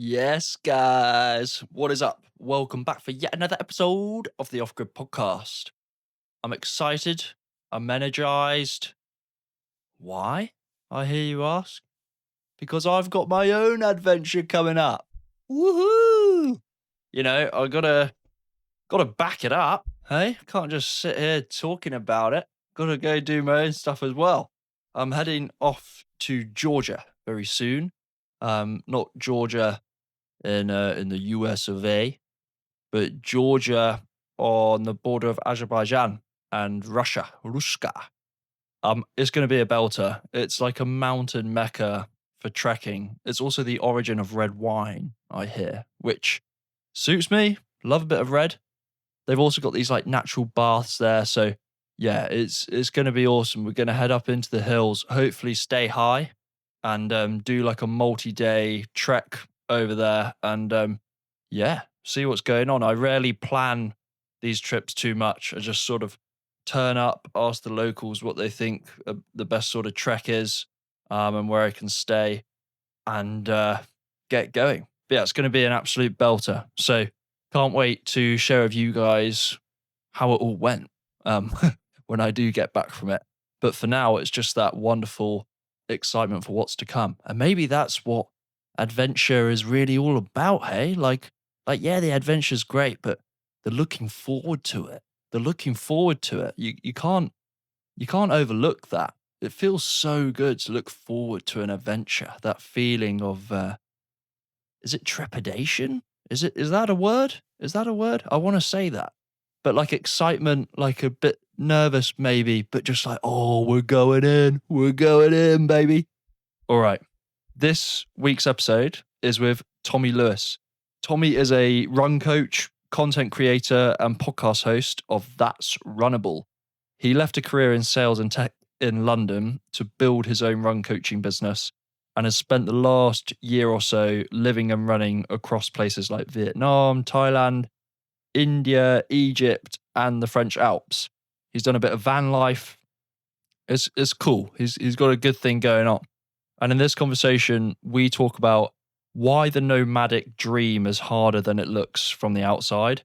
Yes, guys. What is up? Welcome back for yet another episode of the Off Grid Podcast. I'm excited. I'm energized. Why? I hear you ask. Because I've got my own adventure coming up. Woohoo! I gotta back it up. Hey, can't just sit here talking about it. Gotta go do my own stuff as well. I'm heading off to Georgia very soon. Not Georgia in the US of A, but Georgia on the border of Azerbaijan and Russia, Ruska. It's going to be a belter. It's like a mountain mecca for trekking. It's also the origin of red wine, I hear, which suits me. Love a bit of red. They've also got these like natural baths there, so yeah, it's going to be awesome. We're going to head up into the hills, hopefully stay high, and do like a multi-day trek over there, and yeah, see what's going on. I rarely plan these trips too much. I just sort of turn up, ask the locals what they think the best sort of trek is, and where I can stay, and get going. But yeah, it's going to be an absolute belter. So can't wait to share with you guys how it all went um, when I do get back from it. But for now, it's just that wonderful excitement for what's to come. And maybe that's what adventure is really all about, hey? Yeah, the adventure's great, but the looking forward to it. The looking forward to it. You can't overlook that. It feels so good to look forward to an adventure. That feeling of is it trepidation? Is that a word? Is that a word? I want to say that. But like excitement, like a bit nervous maybe, but just like, oh, we're going in. We're going in, baby. All right. This week's episode is with Tommy Lewis. Tommy is a run coach, content creator, and podcast host of That's Runnable. He left a career in sales and tech in London to build his own run coaching business and has spent the last year or so living and running across places like Vietnam, Thailand, India, Egypt, and the French Alps. He's done a bit of van life. It's cool. He's got a good thing going on. And in this conversation, we talk about why the nomadic dream is harder than it looks from the outside,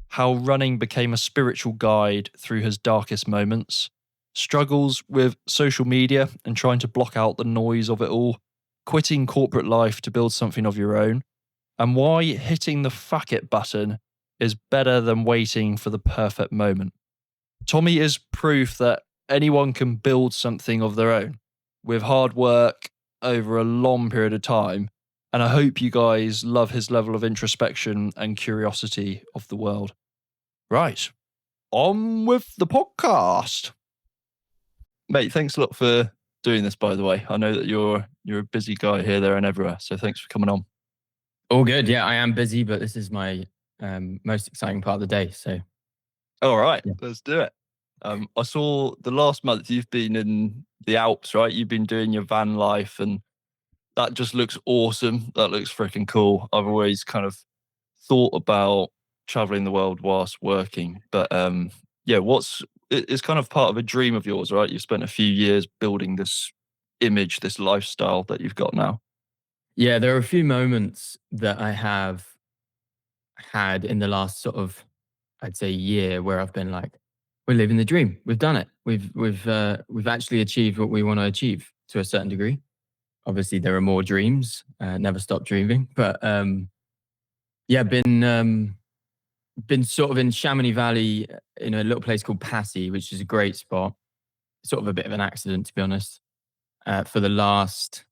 how running became a spiritual guide through his darkest moments, struggles with social media and trying to block out the noise of it all, quitting corporate life to build something of your own, and why hitting the fuck it button is better than waiting for the perfect moment. Tommy is proof that anyone can build something of their own with hard work over a long period of time. And I hope you guys love his level of introspection and curiosity of the world. Right. On with the podcast. Mate, thanks a lot for doing this, by the way. I know that you're a busy guy here, there, and everywhere. So thanks for coming on. All good. Yeah, I am busy, but this is my most exciting part of the day. So, All right, yeah. let's do it. I saw the last month you've been in the Alps, right? You've been doing your van life, and that just looks awesome. That looks freaking cool. I've always kind of thought about traveling the world whilst working, but yeah, it's kind of part of a dream of yours, right? You've spent a few years building this image, this lifestyle that you've got now. Yeah, there are a few moments that I have had in the last sort of, I'd say, year where I've been like, we're living the dream. We've done it. We've actually achieved what we want to achieve to a certain degree. Obviously, there are more dreams. Never stop dreaming. But yeah, been sort of in Chamonix Valley in a little place called Passy, which is a great spot. Sort of a bit of an accident, to be honest. For the last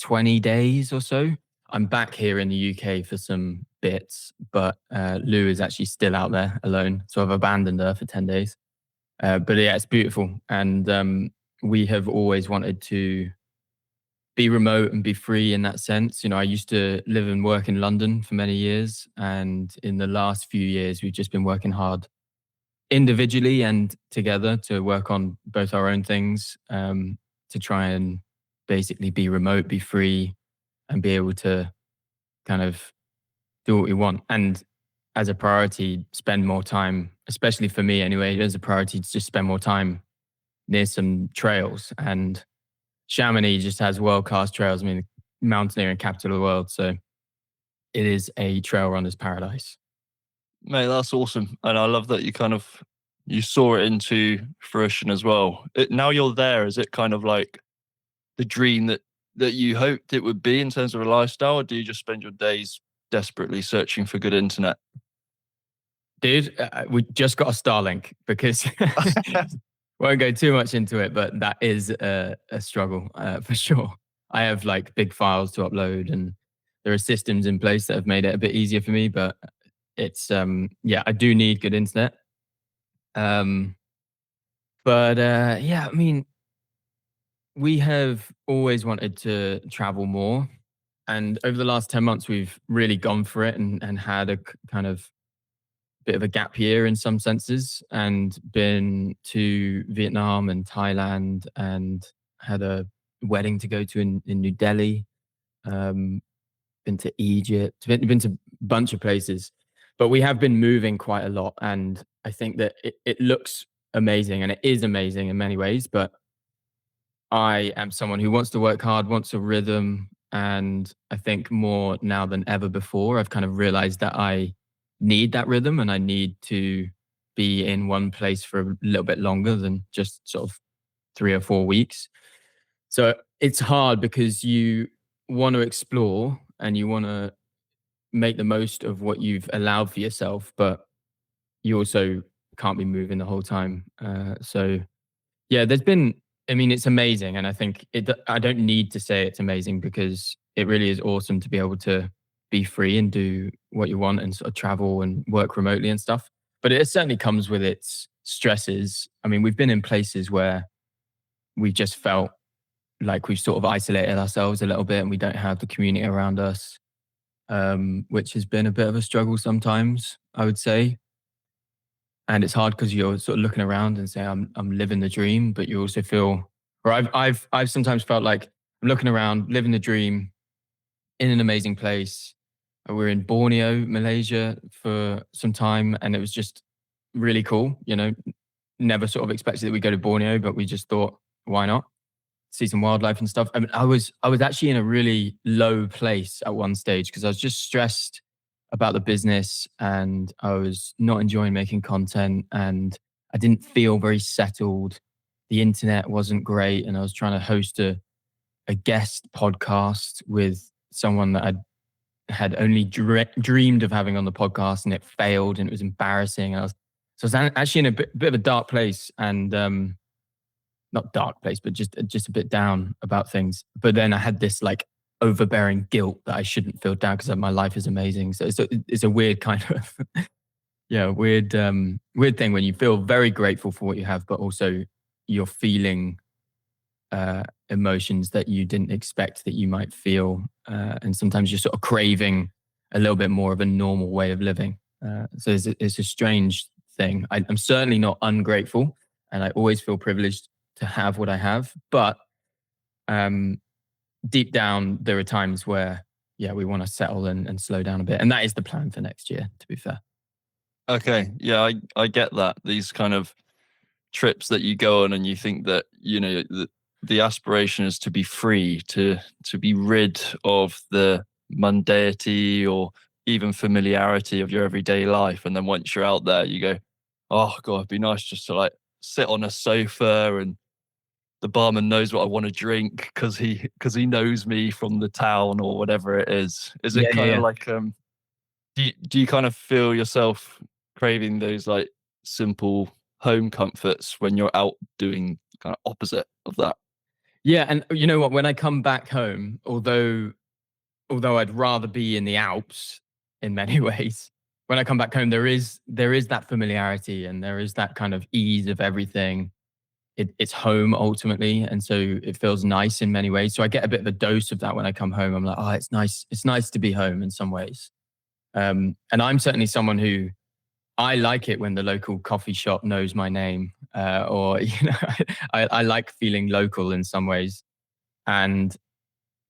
20 days or so. I'm back here in the UK for some bits, but Lou is actually still out there alone. So I've abandoned her for 10 days. But yeah, it's beautiful. And we have always wanted to be remote and be free in that sense. You know, I used to live and work in London for many years. And in the last few years, we've just been working hard individually and together to work on both our own things, to try and basically be remote, be free, and be able to kind of do what we want. And as a priority, spend more time, especially for me anyway, as a priority to just spend more time near some trails. And Chamonix just has world-class trails. I mean, mountaineering capital of the world. So it is a trail runner's paradise. Mate, that's awesome. And I love that you saw it into fruition as well. Now you're there, is it kind of like the dream that you hoped it would be in terms of a lifestyle, or do you just spend your days desperately searching for good internet? Dude, we just got a Starlink because won't go too much into it, but that is a struggle for sure. I have like big files to upload, and there are systems in place that have made it a bit easier for me. But it's yeah, I do need good internet. Um, but yeah, I mean, we have always wanted to travel more, and over the last 10 months, we've really gone for it and had a kind of bit of a gap year in some senses, and been to Vietnam and Thailand, and had a wedding to go to in New Delhi. Um, been to Egypt, been to a bunch of places, but we have been moving quite a lot. And I think that it looks amazing, and it is amazing in many ways. But I am someone who wants to work hard, wants a rhythm. And I think more now than ever before, I've kind of realized that I need that rhythm, and I need to be in one place for a little bit longer than just sort of 3 or 4 weeks. So it's hard because you want to explore and you want to make the most of what you've allowed for yourself, but you also can't be moving the whole time. So yeah, there's been, I mean, it's amazing. And I think I don't need to say it's amazing, because it really is awesome to be able to be free and do what you want and sort of travel and work remotely and stuff. But it certainly comes with its stresses. I mean, we've been in places where we've just felt like we've sort of isolated ourselves a little bit, and we don't have the community around us, which has been a bit of a struggle sometimes, I would say. And it's hard because you're sort of looking around and saying, I'm living the dream," but you also feel, or I've sometimes felt like I'm looking around, living the dream in an amazing place. We're in Borneo, Malaysia for some time, and it was just really cool. Never sort of expected that we'd go to Borneo, but we just thought, why not? See some wildlife and stuff. I mean, I was actually in a really low place at one stage because I was just stressed about the business, and I was not enjoying making content, and I didn't feel very settled. The internet wasn't great, and I was trying to host a guest podcast with someone that had only dreamed of having on the podcast, and it failed, and it was embarrassing. So I was actually in a bit of a dark place, and not dark place, but just a bit down about things. But then I had this like overbearing guilt that I shouldn't feel down because my life is amazing. So it's a weird kind of yeah, weird thing when you feel very grateful for what you have, but also you're feeling emotions that you didn't expect that you might feel, and sometimes you're sort of craving a little bit more of a normal way of living. So it's a strange thing. I'm certainly not ungrateful, and I always feel privileged to have what I have. But um, deep down, there are times where, yeah, we want to settle and slow down a bit. And that is the plan for next year, to be fair. Okay, yeah, I get that. These kind of trips that you go on and you think that, the aspiration is to be free, to be rid of the mundanity or even familiarity of your everyday life. And then once you're out there, you go, oh God, it'd be nice just to like sit on a sofa, and the barman knows what I want to drink because he knows me from the town or whatever it is. Is Yeah, it yeah, kind of yeah. like do you kind of feel yourself craving those like simple home comforts when you're out doing kind of opposite of that? Yeah, and you know what? When I come back home, although I'd rather be in the Alps in many ways, when I come back home, there is that familiarity, and there is that kind of ease of everything. It's home ultimately, and so it feels nice in many ways. So I get a bit of a dose of that when I come home. I'm like, oh, it's nice. It's nice to be home in some ways. And I'm certainly someone who, I like it when the local coffee shop knows my name, or I like feeling local in some ways. And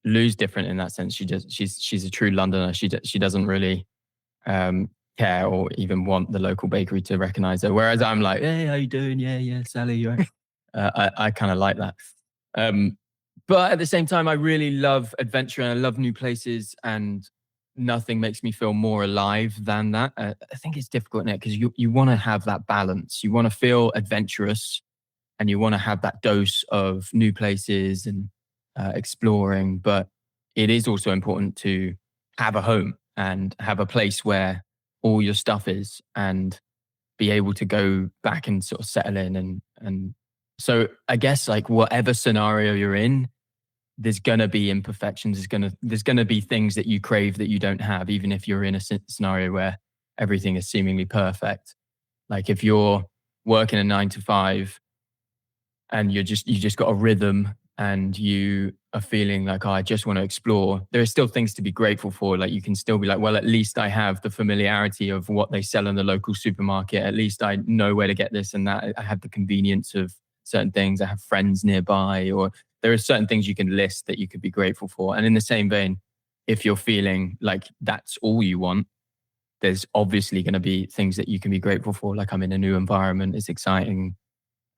Lou's different in that sense. She's a true Londoner. She doesn't really care or even want the local bakery to recognize her. Whereas I'm like, hey, how you doing? Yeah, yeah, Sally, you right? I kind of like that. Um, but at the same time, I really love adventure, and I love new places. And nothing makes me feel more alive than that. I think it's difficult, Nick, because you want to have that balance. You want to feel adventurous, and you want to have that dose of new places and exploring. But it is also important to have a home and have a place where all your stuff is, and be able to go back and sort of settle in. And so I guess like whatever scenario you're in, there's gonna be imperfections. There's gonna be things that you crave that you don't have, even if you're in a scenario where everything is seemingly perfect. Like if you're working a 9 to 5 and you just got a rhythm and you are feeling like, oh, I just want to explore, there are still things to be grateful for. Like you can still be like, well, at least I have the familiarity of what they sell in the local supermarket. At least I know where to get this and that. I have the convenience of certain things. I have friends nearby, or there are certain things you can list that you could be grateful for. And in the same vein, if you're feeling like that's all you want, there's obviously going to be things that you can be grateful for. Like I'm in a new environment, it's exciting.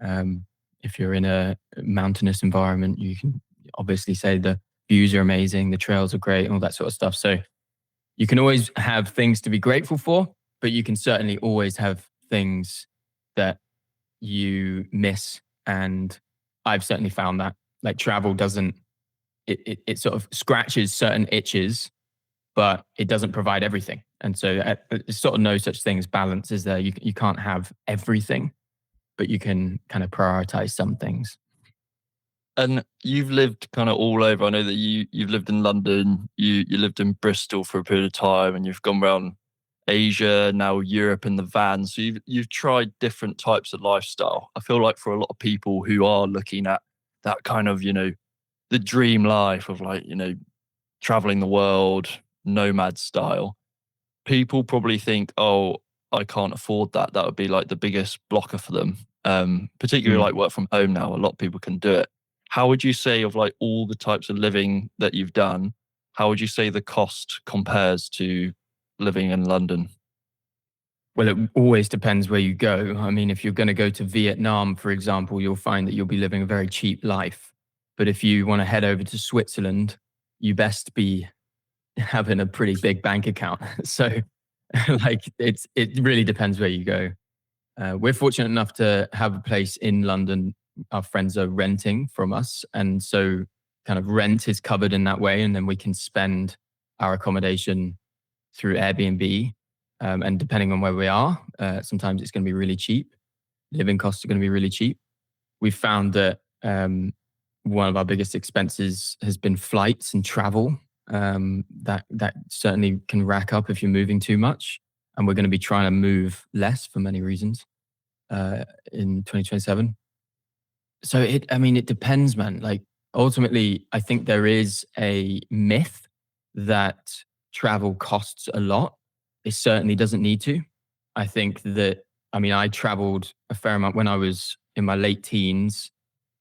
um, if you're in a mountainous environment, you can obviously say the views are amazing, the trails are great, and all that sort of stuff. So you can always have things to be grateful for, but you can certainly always have things that you miss. And I've certainly found that like travel doesn't, it sort of scratches certain itches, but it doesn't provide everything. And so there's sort of no such thing as balance, is there? You can't have everything, but you can kind of prioritize some things. And you've lived kind of all over. I know that you've lived in London, you lived in Bristol for a period of time, and you've gone around Asia, now Europe in the van. So you've tried different types of lifestyle. I feel like for a lot of people who are looking at that kind of, the dream life of like, traveling the world, nomad style, people probably think, oh, I can't afford that. That would be like the biggest blocker for them. Particularly Mm. like work from home now, a lot of people can do it. How would you say of like all the types of living that you've done, how would you say the cost compares to living in London? Well, it always depends where you go. I mean, if you're going to go to Vietnam, for example, you'll find that you'll be living a very cheap life. But if you want to head over to Switzerland, you best be having a pretty big bank account. So, like, it really depends where you go. We're fortunate enough to have a place in London. Our friends are renting from us, and so kind of rent is covered in that way, and then we can spend our accommodation through Airbnb. And depending on where we are, sometimes it's going to be really cheap. Living costs are going to be really cheap. We've found that one of our biggest expenses has been flights and travel. That certainly can rack up if you're moving too much. And we're going to be trying to move less for many reasons in 2027. So I mean, it depends, man. Like ultimately, I think there is a myth that travel costs a lot. It certainly doesn't need to. I think that, I mean, I traveled a fair amount when I was in my late teens,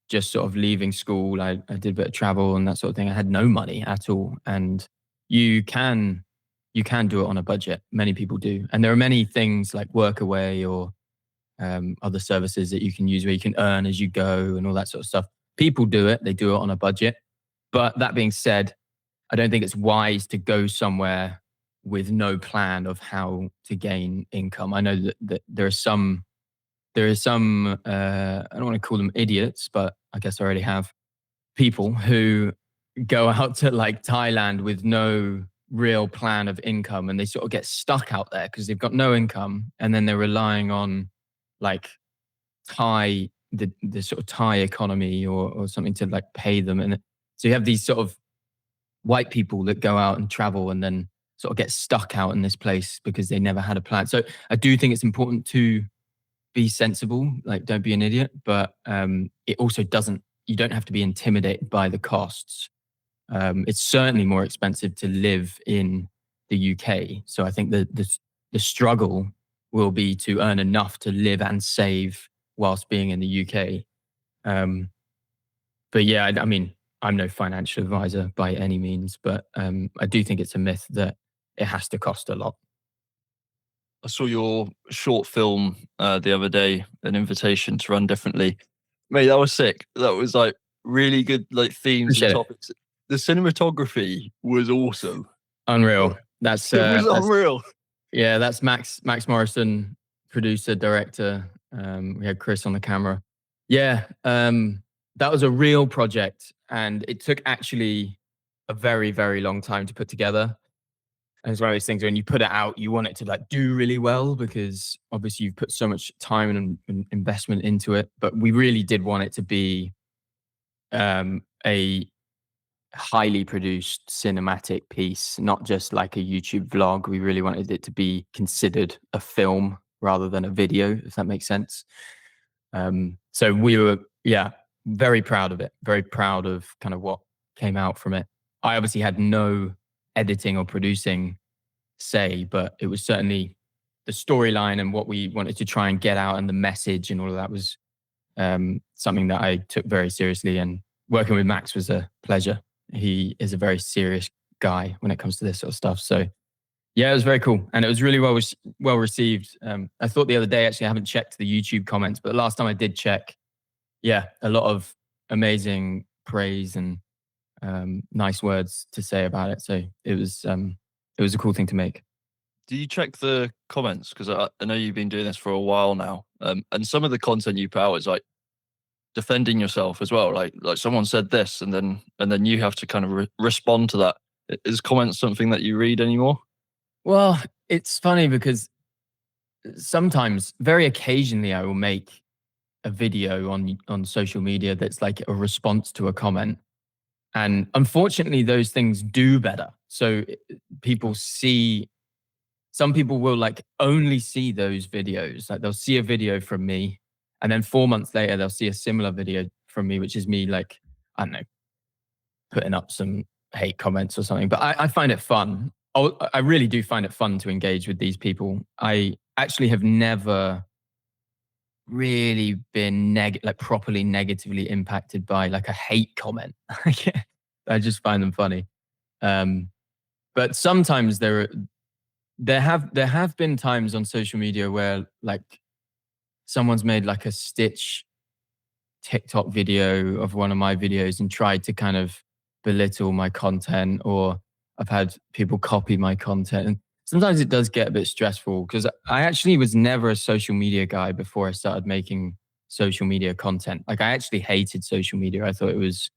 just sort of leaving school. I did a bit of travel and that sort of thing. I had no money at all. And you can, you can do it on a budget. Many people do. And there are many things like Workaway or other services that you can use where you can earn as you go and all that sort of stuff. People do it, they do it on a budget. But that being said, I don't think it's wise to go somewhere with no plan of how to gain income. I know that there are some I don't want to call them idiots, but I guess I already have people who go out to like Thailand with no real plan of income, and they sort of get stuck out there because they've got no income, and then they're relying on like the sort of Thai economy or something to like pay them. And so you have these sort of white people that go out and travel and then sort of get stuck out in this place because they never had a plan. So I do think it's important to be sensible, like don't be an idiot, but it also doesn't, you don't have to be intimidated by the costs. It's certainly more expensive to live in the UK. So I think the struggle will be to earn enough to live and save whilst being in the UK. Um, but yeah, I mean, I'm no financial advisor by any means, but I do think it's a myth that it has to cost a lot. I saw your short film the other day, an invitation to run differently. Mate, that was sick. That was like really good, like themes and Appreciate it. topics. The cinematography was awesome. Unreal. It was that's unreal. yeah, that's Max Morrison, producer, director. We had Chris on the camera. Yeah, that was a real project, and it took actually a very, very long time to put together. And it's one of those things when you put it out, you want it to like do really well because obviously you've put so much time and investment into it. But we really did want it to be a highly produced cinematic piece, not just like a YouTube vlog. We really wanted it to be considered a film rather than a video, if that makes sense. So we were, yeah, very proud of it, very proud of kind of what came out from it. I obviously had no editing or producing say, but it was certainly the storyline and what we wanted to try and get out and the message and all of that was something that I took very seriously. And working with Max was a pleasure. He is a very serious guy when it comes to this sort of stuff. So yeah, it was very cool, and it was really well received. I thought the other day, actually, I haven't checked the YouTube comments, but the last time I did check, yeah, a lot of amazing praise and nice words to say about it. So it was a cool thing to make. Do you check the comments? Because I know you've been doing this for a while now, and some of the content you put out is like defending yourself as well. Like someone said this, and then you have to kind of respond to that. Is comments something that you read anymore? Well, it's funny because sometimes, very occasionally, I will make a video on social media that's like a response to a comment. And unfortunately, those things do better. So people see, some people will like only see those videos. Like they'll see a video from me, and then 4 months later, they'll see a similar video from me, which is me like, I don't know, putting up some hate comments or something. But I find it fun. I really do find it fun to engage with these people. I actually have never really been like properly negatively impacted by like a hate comment. I just find them funny. But sometimes there have been times on social media where like someone's made like a stitch TikTok video of one of my videos and tried to kind of belittle my content, or I've had people copy my content. And sometimes it does get a bit stressful because I actually was never a social media guy before I started making social media content. Like I actually hated social media. I thought it was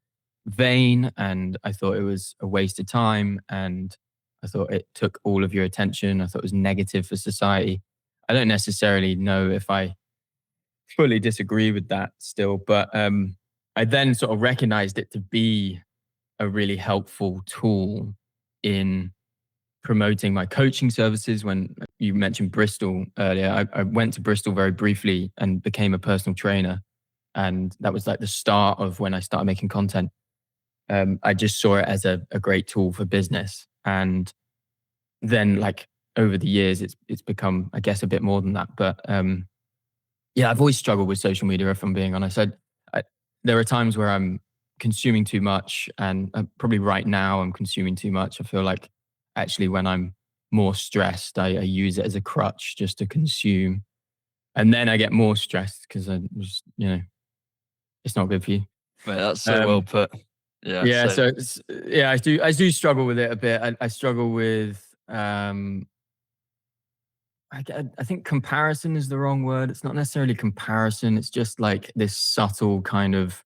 vain and I thought it was a waste of time and I thought it took all of your attention. I thought it was negative for society. I don't necessarily know if I fully disagree with that still, but I then sort of recognized it to be a really helpful tool in promoting my coaching services. When you mentioned Bristol earlier, I went to Bristol very briefly and became a personal trainer. And that was like the start of when I started making content. I just saw it as a great tool for business. And then like over the years, it's become, I guess, a bit more than that. But yeah, I've always struggled with social media, if I'm being honest. There are times where I'm consuming too much, and probably right now I'm consuming too much. I feel like actually when I'm more stressed, I use it as a crutch just to consume. And then I get more stressed because I just, it's not good for you. Mate, that's so well Um, put. Yeah, yeah, so so yeah, I do struggle with it a bit. I struggle with I think comparison is the wrong word. It's not necessarily comparison. It's just like this subtle kind of,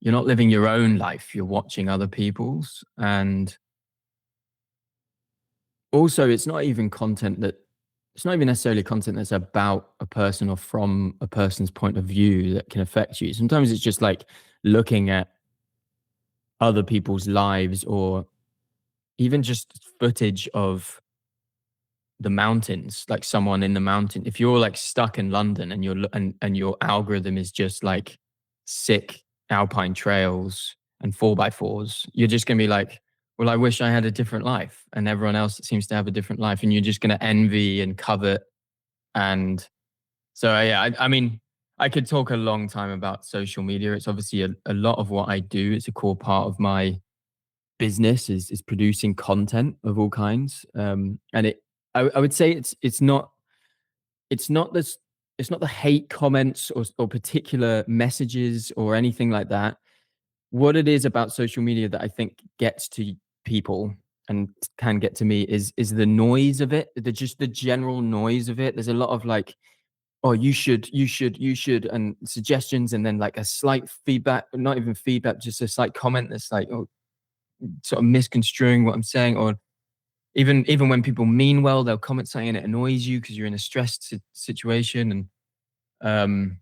you're not living your own life. You're watching other people's. And also it's not even necessarily content that's about a person or from a person's point of view that can affect you. Sometimes it's just like looking at other people's lives or even just footage of the mountains, like someone in the mountain. If you're like stuck in London and and your algorithm is just like sick alpine trails and 4x4s, you're just gonna be like, well, I wish I had a different life. And everyone else seems to have a different life. And you're just gonna envy and covet. And so yeah, I mean, I could talk a long time about social media. It's obviously a lot of what I do. It's a core part of my business is producing content of all kinds. And I would say it's not this it's not the hate comments or particular messages or anything like that. What it is about social media that I think gets to people and can get to me is the noise of it, just the general noise of it. There's a lot of like, oh, you should, and suggestions, and then like a slight feedback, not even feedback, just a slight comment that's like, oh, sort of misconstruing what I'm saying, or even when people mean well, they'll comment something and it annoys you because you're in a stressed situation, and um,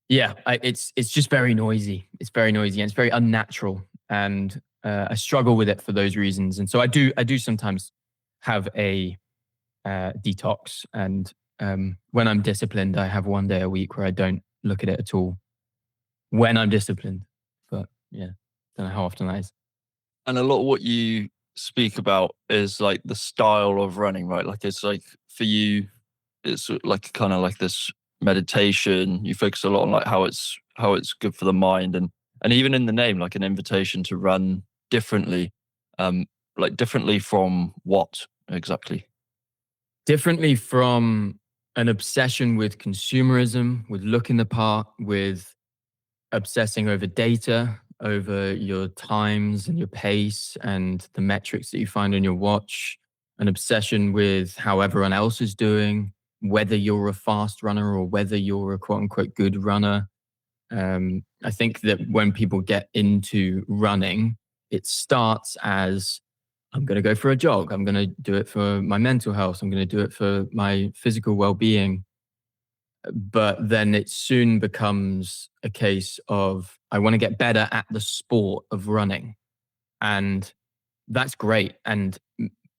yeah, it's just very noisy. It's very noisy and it's very unnatural, and I struggle with it for those reasons. And so I do sometimes have a detox, and when I'm disciplined, I have one day a week where I don't look at it at all when I'm disciplined. But yeah, don't know how often that is. And a lot of what you speak about is like the style of running, right? Like it's like for you, it's like kind of like this meditation. You focus a lot on like how it's good for the mind, and even in the name, like an invitation to run differently. Um, like differently from what exactly? Differently from an obsession with consumerism, with looking the part, with obsessing over data, over your times and your pace and the metrics that you find on your watch, an obsession with how everyone else is doing, whether you're a fast runner or whether you're a quote unquote good runner. I think that when people get into running, it starts as I'm going to go for a jog. I'm going to do it for my mental health. I'm going to do it for my physical well being. But then it soon becomes a case of I want to get better at the sport of running. And that's great. And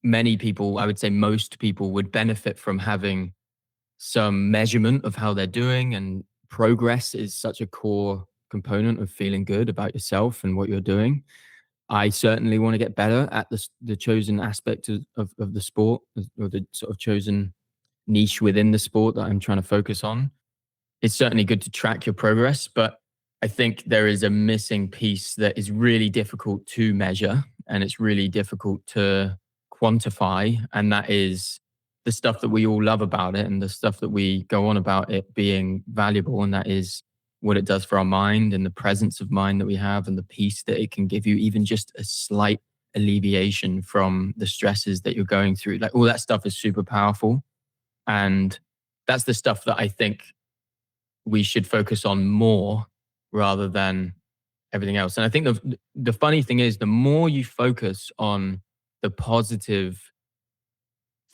many people, I would say most people, would benefit from having some measurement of how they're doing. And progress is such a core component of feeling good about yourself and what you're doing. I certainly want to get better at the chosen aspect of the sport, or the sort of chosen niche within the sport that I'm trying to focus on. It's certainly good to track your progress, but I think there is a missing piece that is really difficult to measure and it's really difficult to quantify. And that is the stuff that we all love about it and the stuff that we go on about it being valuable. And that is what it does for our mind and the presence of mind that we have and the peace that it can give you, even just a slight alleviation from the stresses that you're going through. Like all that stuff is super powerful. And that's the stuff that I think we should focus on more rather than everything else. And I think the funny thing is, the more you focus on the positive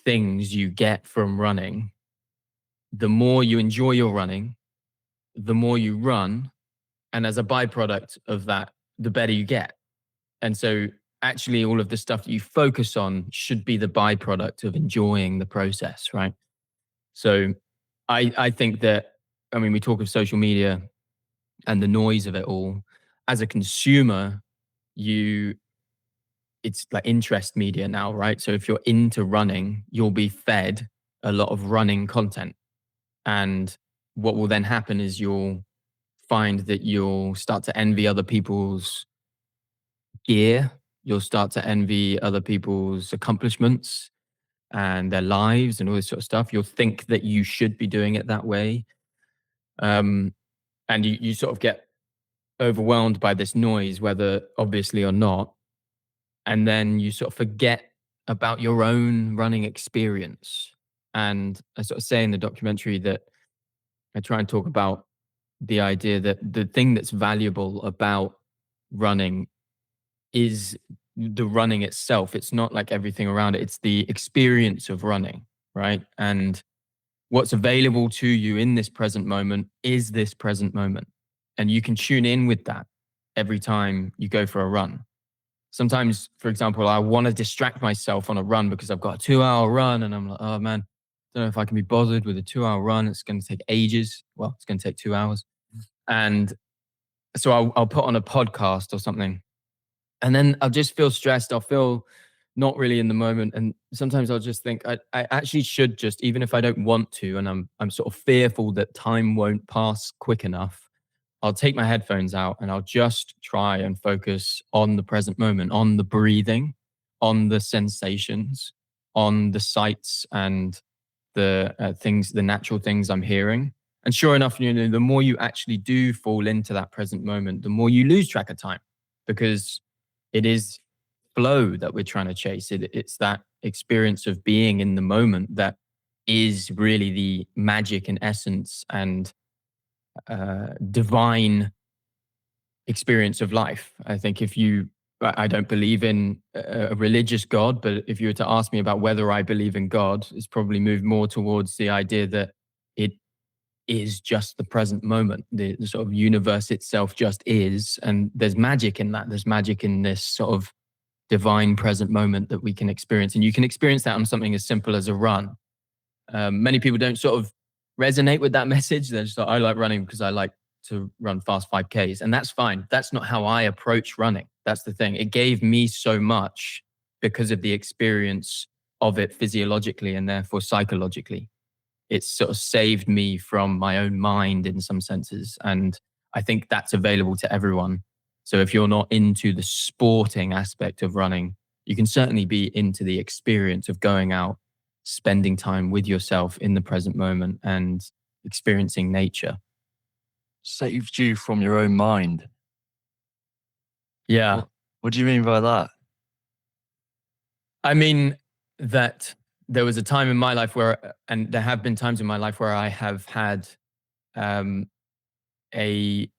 things you get from running, the more you enjoy your running, the more you run, and as a byproduct of that, the better you get. And so actually all of the stuff that you focus on should be the byproduct of enjoying the process, right? So I think that, I mean, we talk of social media and the noise of it all. As a consumer, you it's like interest media now, right? So if you're into running, you'll be fed a lot of running content. And what will then happen is you'll find that you'll start to envy other people's gear. You'll start to envy other people's accomplishments and their lives and all this sort of stuff. You'll think that you should be doing it that way. Um, and you sort of get overwhelmed by this noise, whether obviously or not. And then you sort of forget about your own running experience. And I sort of say in the documentary that I try and talk about the idea that the thing that's valuable about running is the running itself. It's not like everything around it, it's the experience of running, right? And what's available to you in this present moment is this present moment. And you can tune in with that every time you go for a run. Sometimes, for example, I want to distract myself on a run because I've got a 2 hour run and I'm like, oh man, don't know if I can be bothered with a 2 hour run. It's going to take ages. Well, it's going to take 2 hours. And so I'll put on a podcast or something. And then I'll just feel stressed. I'll feel not really in the moment. And sometimes I'll just think I actually should just, even if I don't want to, and I'm sort of fearful that time won't pass quick enough, I'll take my headphones out and I'll just try and focus on the present moment, on the breathing, on the sensations, on the sights and the things, the natural things I'm hearing. And sure enough, the more you actually do fall into that present moment, the more you lose track of time because it is flow that we're trying to chase. It's that experience of being in the moment that is really the magic and essence and divine experience of life. I think if you, I don't believe in a religious God, but if you were to ask me about whether I believe in God, it's probably moved more towards the idea that it is just the present moment. The sort of universe itself just is. And there's magic in that. There's magic in this sort of divine present moment that we can experience. And you can experience that on something as simple as a run. Many people don't sort of resonate with that message. They're just like, I like running because I like to run fast 5Ks. And that's fine. That's not how I approach running. That's the thing. It gave me so much because of the experience of it physiologically and therefore psychologically. It's sort of saved me from my own mind in some senses. And I think that's available to everyone. So if you're not into the sporting aspect of running, you can certainly be into the experience of going out, spending time with yourself in the present moment and experiencing nature. Saved you from your own mind. Yeah. What do you mean by that? I mean, that there was a time in my life where, and there have been times in my life where I have had um, a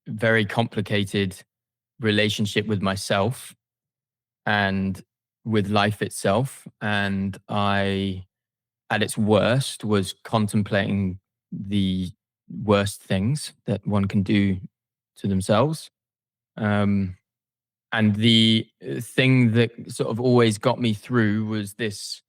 very complicated relationship with myself and with life itself. And I, at its worst, was contemplating the worst things that one can do to themselves. Um, and the thing that sort of always got me through was this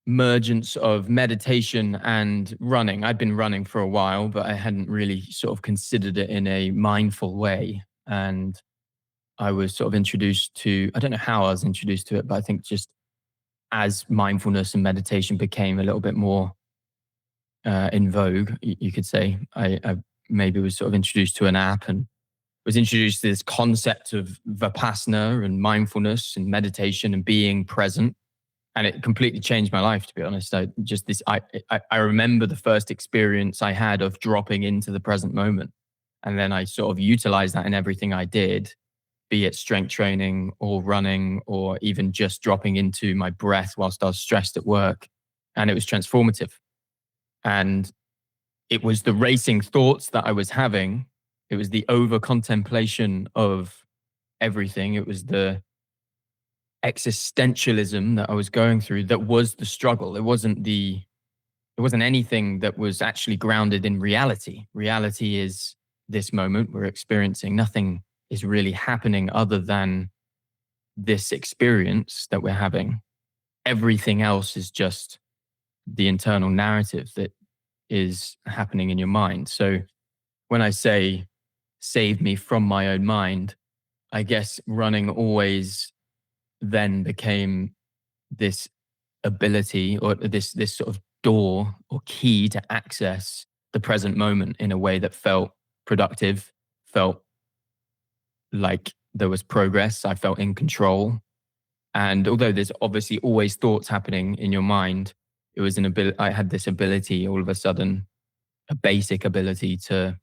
mergence of meditation and running. I'd been running for a while, but I hadn't really sort of considered it in a mindful way. And I was sort of introduced to, I don't know how I was introduced to it, but I think just as mindfulness and meditation became a little bit more in vogue, you could say, I maybe was sort of introduced to an app and was introduced to this concept of vipassana and mindfulness and meditation and being present. And it completely changed my life, to be honest. I remember the first experience I had of dropping into the present moment. And then I sort of utilized that in everything I did, be it strength training or running or even just dropping into my breath whilst I was stressed at work. And it was transformative. And it was the racing thoughts that I was having. It was the over contemplation of everything. It was the existentialism that I was going through that was the struggle. It wasn't anything that was actually grounded in reality. Reality is this moment we're experiencing. Nothing is really happening other than this experience that we're having. Everything else is just the internal narrative that is happening in your mind. So when I say save me from my own mind, I guess running always then became this ability or this sort of door or key to access the present moment in a way that felt productive, felt like there was progress. I felt in control. And although there's obviously always thoughts happening in your mind, it was an ability. I had this ability all of a sudden, a basic ability to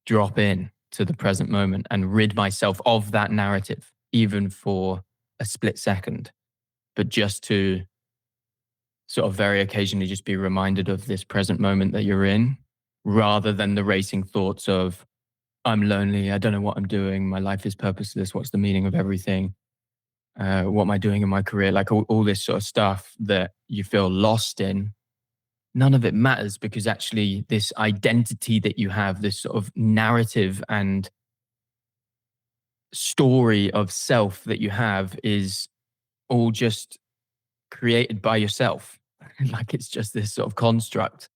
drop in to the present moment and rid myself of that narrative, even for a split second, but just to sort of very occasionally just be reminded of this present moment that you're in, rather than the racing thoughts of, I'm lonely, I don't know what I'm doing, my life is purposeless, what's the meaning of everything? What am I doing in my career? Like all this sort of stuff that you feel lost in. None of it matters because actually this identity that you have, this sort of narrative and story of self that you have is all just created by yourself. Like it's just this sort of construct.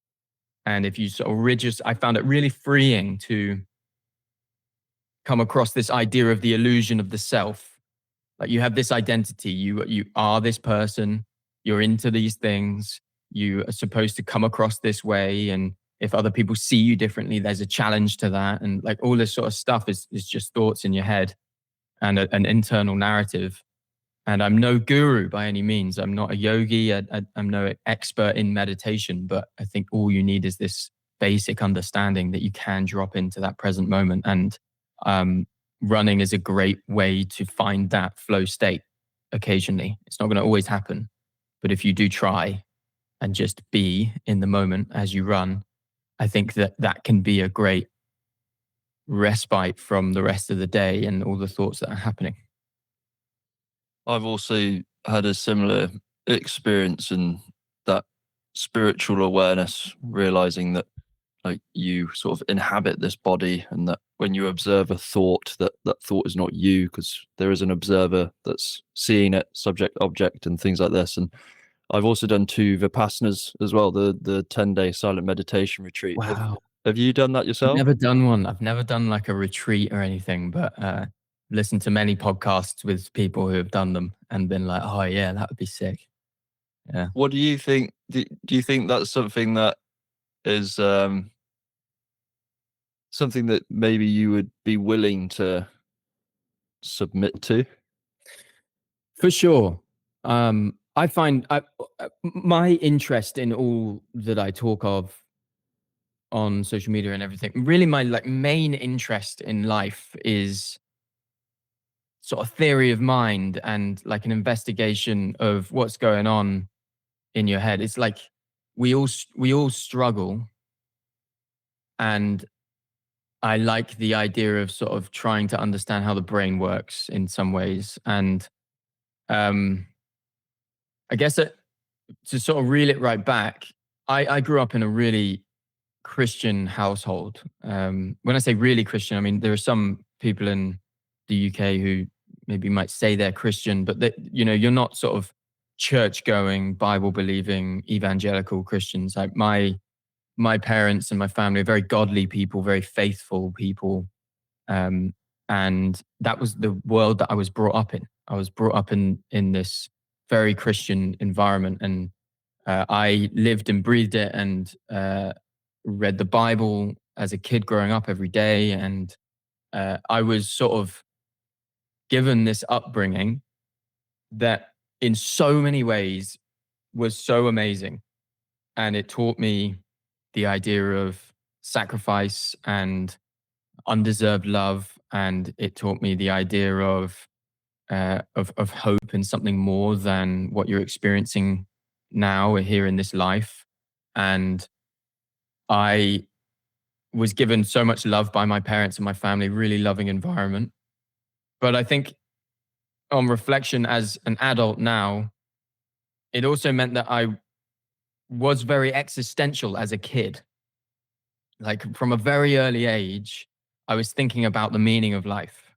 And if you sort of I found it really freeing to come across this idea of the illusion of the self. Like you have this identity, you are this person, you're into these things, you are supposed to come across this way. And if other people see you differently, there's a challenge to that. And like all this sort of stuff is just thoughts in your head and an internal narrative. And I'm no guru by any means. I'm not a yogi. I'm no expert in meditation, but I think all you need is this basic understanding that you can drop into that present moment. And running is a great way to find that flow state occasionally. It's not going to always happen, but if you do try and just be in the moment as you run, I think that that can be a great respite from the rest of the day and all the thoughts that are happening. I've also had a similar experience in that spiritual awareness, realizing that like you sort of inhabit this body and that when you observe a thought, that that thought is not you because there is an observer that's seeing it, subject, object, and things like this. And I've also done two Vipassanas as well, the 10-day silent meditation retreat. Wow. Have you done that I've yourself? never done one. I've never done like a retreat or anything, but listened to many podcasts with people who have done them and been like, oh yeah, that would be sick. Yeah. What do you think? Do you think that's something that is something that maybe you would be willing to submit to? For sure. I find my interest in all that I talk of on social media and everything, really my like main interest in life is sort of theory of mind and like an investigation of what's going on in your head. It's like we all struggle, and I like the idea of sort of trying to understand how the brain works in some ways. And um, I guess to sort of reel it right back, I grew up in a really Christian household. When I say really Christian, I mean there are some people in the UK who maybe might say they're Christian, but that you're not sort of church going, Bible believing, evangelical Christians. Like my parents and my family are very godly people, very faithful people, um, and that was the world that I was brought up in. I was brought up in this very Christian environment, and I lived and breathed it, and read the Bible as a kid growing up every day. And I was sort of given this upbringing that, in so many ways, was so amazing, and it taught me the idea of sacrifice and undeserved love, and it taught me the idea of hope and something more than what you're experiencing now here in this life. And I was given so much love by my parents and my family, really loving environment. But I think on reflection as an adult now, it also meant that I was very existential as a kid. Like from a very early age, I was thinking about the meaning of life.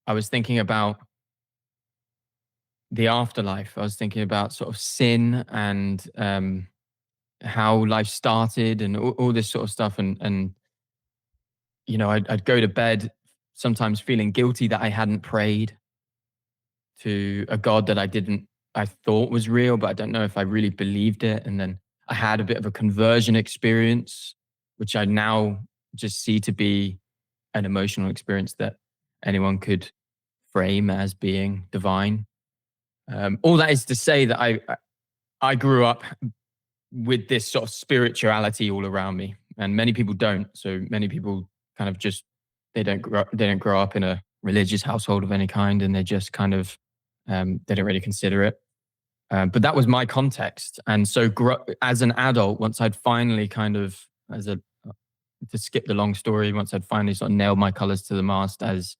I was thinking about the afterlife. I was thinking about sort of sin and how life started and all this sort of stuff. And I'd go to bed sometimes feeling guilty that I hadn't prayed to a God that I thought was real, but I don't know if I really believed it. And then I had a bit of a conversion experience, which I now just see to be an emotional experience that anyone could frame as being divine. All that is to say that I grew up with this sort of spirituality all around me, and many people don't. So many people kind of just they don't grow up in a religious household of any kind, and they just kind of they don't really consider it. But that was my context, and so as an adult, once I'd finally kind of as a to skip the long story, once I'd finally sort of nailed my colors to the mast as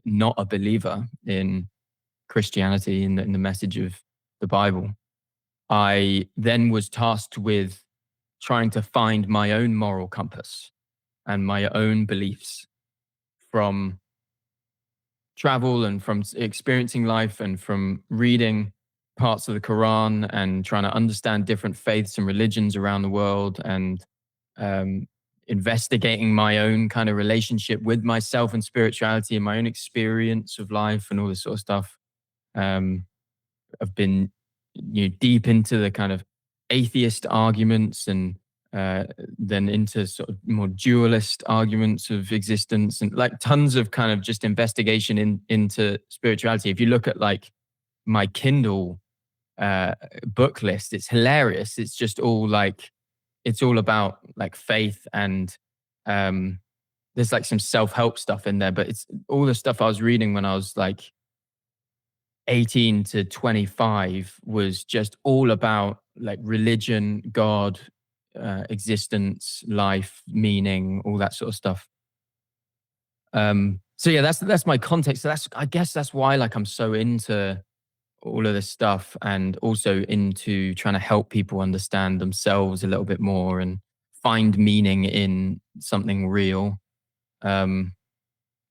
not a believer in Christianity, in the message of the Bible, I then was tasked with trying to find my own moral compass and my own beliefs from travel and from experiencing life and from reading parts of the Quran and trying to understand different faiths and religions around the world, and um, investigating my own kind of relationship with myself and spirituality and my own experience of life and all this sort of stuff. Um, I've been deep into the kind of atheist arguments, and uh, then into sort of more dualist arguments of existence, and like tons of kind of just investigation into spirituality. If you look at like my Kindle book list, it's hilarious. It's all about like faith and um, there's like some self-help stuff in there, but it's all the stuff I was reading when I was like 18 to 25 was just all about like religion, God, existence, life, meaning, all that sort of stuff. So yeah, that's my context. So that's, I guess that's why like I'm so into all of this stuff, and also into trying to help people understand themselves a little bit more and find meaning in something real. Um,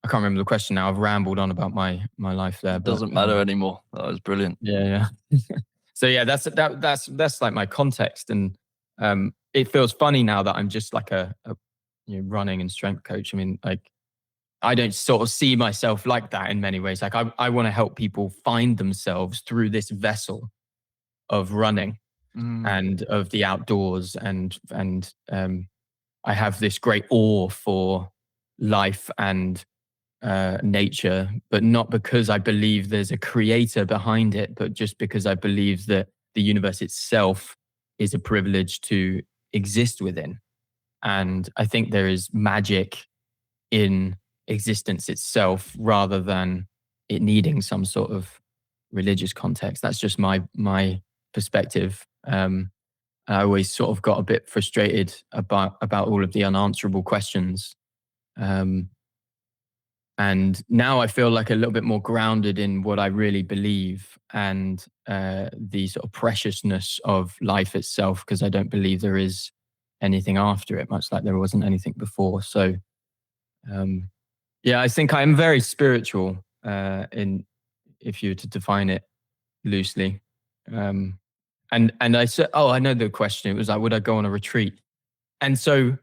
I can't remember the question now. I've rambled on about my life there, It but doesn't matter anymore. That was brilliant. yeah, yeah. So yeah, that's like my context, and it feels funny now that I'm just like a running and strength coach. I mean, like I don't sort of see myself like that in many ways. Like I want to help people find themselves through this vessel of running Mm. and of the outdoors, and I have this great awe for life and nature, but not because I believe there's a creator behind it, but just because I believe that the universe itself is a privilege to exist within. And I think there is magic in existence itself rather than it needing some sort of religious context. That's just my perspective. I always sort of got a bit frustrated about all of the unanswerable questions. Um, and now I feel like a little bit more grounded in what I really believe, and the sort of preciousness of life itself, because I don't believe there is anything after it, much like there wasn't anything before. So um, yeah, I think I'm very spiritual, in if you were to define it loosely. Um, and I said, oh, I know the question. It was like, would I go on a retreat? And so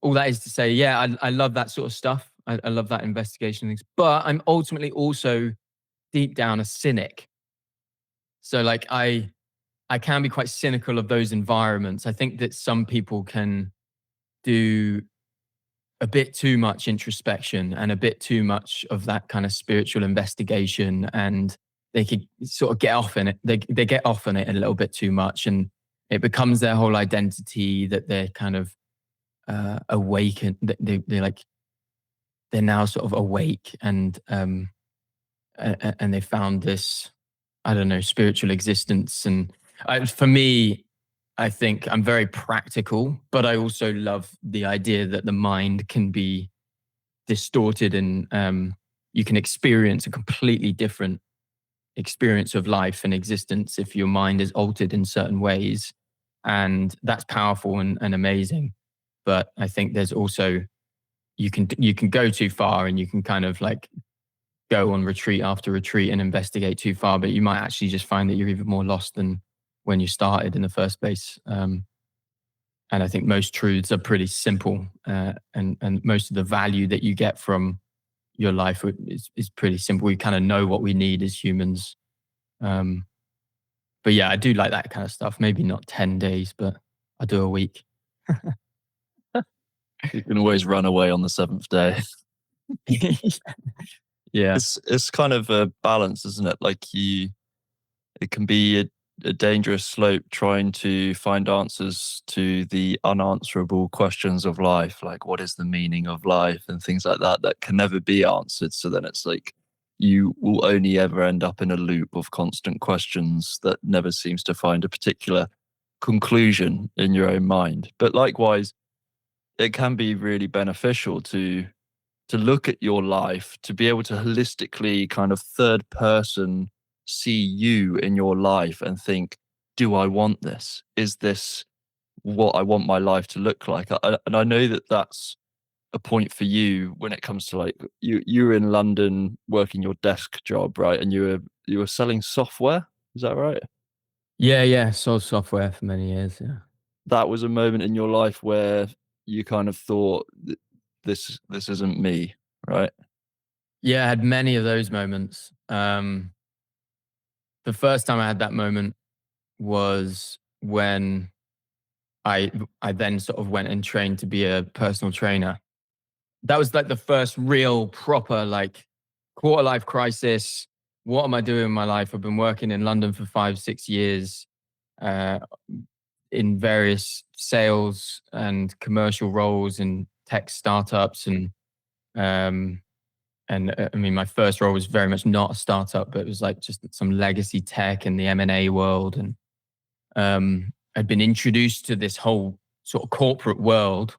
all that is to say, yeah, I love that sort of stuff. I love that investigation things. But I'm ultimately also deep down a cynic. So like I can be quite cynical of those environments. I think that some people can do a bit too much introspection and a bit too much of that kind of spiritual investigation, and they could sort of get off in it. They get off on it a little bit too much, and it becomes their whole identity that they're kind of awakened. They're like they're now sort of awake, and they found this, I don't know, spiritual existence. And for me, I think I'm very practical, but I also love the idea that the mind can be distorted, and you can experience a completely different experience of life and existence if your mind is altered in certain ways. And that's powerful and amazing. But I think there's also, you can go too far, and you can kind of like go on retreat after retreat and investigate too far, but you might actually just find that you're even more lost than when you started in the first place. And I think most truths are pretty simple, and most of the value that you get from your life is pretty simple. We kind of know what we need as humans. Um, but yeah, I do like that kind of stuff. Maybe not 10 days, but I do a week. You can always run away on the seventh day. Yeah. It's kind of a balance, isn't it? Like it can be a dangerous slope trying to find answers to the unanswerable questions of life, like what is the meaning of life and things like that, that can never be answered. So then it's like you will only ever end up in a loop of constant questions that never seems to find a particular conclusion in your own mind. But likewise, it can be really beneficial to look at your life, to be able to holistically kind of third person see you in your life and think, do I want this? Is this what I want my life to look like? And I know that that's a point for you when it comes to like you were in London working your desk job, right? And you were selling software. Is that right? Yeah, yeah. Sold software for many years. Yeah. That was a moment in your life where you kind of thought, this isn't me, right? Yeah, I had many of those moments. The first time I had that moment was when I I then sort of went and trained to be a personal trainer. That was like the first real proper like quarter life crisis. What am I doing in my life? I've been working in London for 5, 6 years, uh, in various sales and commercial roles in tech startups, and Um, and I mean, my first role was very much not a startup, but it was like just some legacy tech in the M&A world. And I'd been introduced to this whole sort of corporate world,